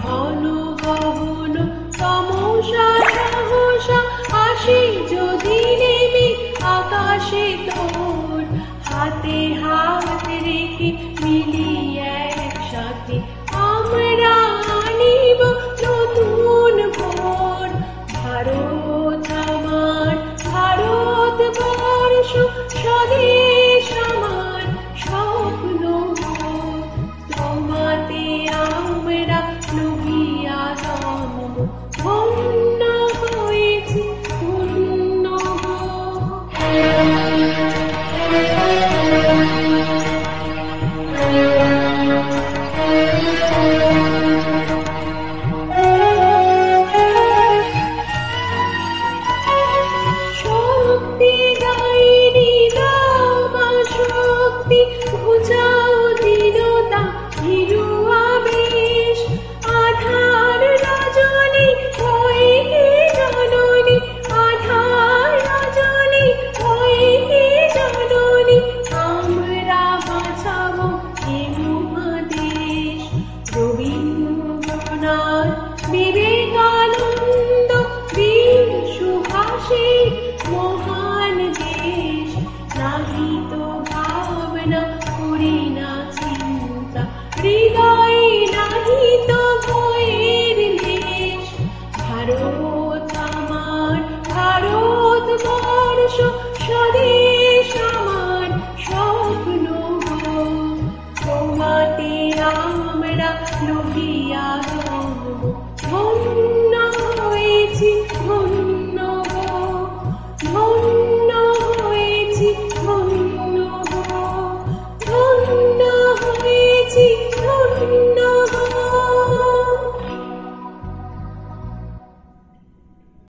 ঘন গহন তমসা সহসা আসে যদি নেমে আকাশে তোর, হাতে হাত রেখে মিলিয়ে একসাথে আমরা আনিব নতুন ভোর। ভারত আমার ভারতবর্ষ, স্বদেশ আমার স্বপ্ন, তোমাতে আমরা লোভিয়া জন্ম, ধন্য হয়েছি ধন্য। শক্তি গাইনি দামা শক্তি, বুঝাও দীনতা ভীরু আবেশ, আধার রজনী ভয়ে জননী, আধার রজনী ভয়ে জননী, আমরা বাঁচাবো এ মহাদেশ। রবীন্দ্রনাথ বিবেকানন্দ বীর সুভাষের মহান দেশ, নাহি তো ভাবনা করি না চিন্তা, হৃদয়ে নাহি তো ভয়ের লেশ। ভারত আমার ভারতবর্ষ, স্বদেশ আমার স্বপ্ন, তোমাতে আমরা লোভিয়া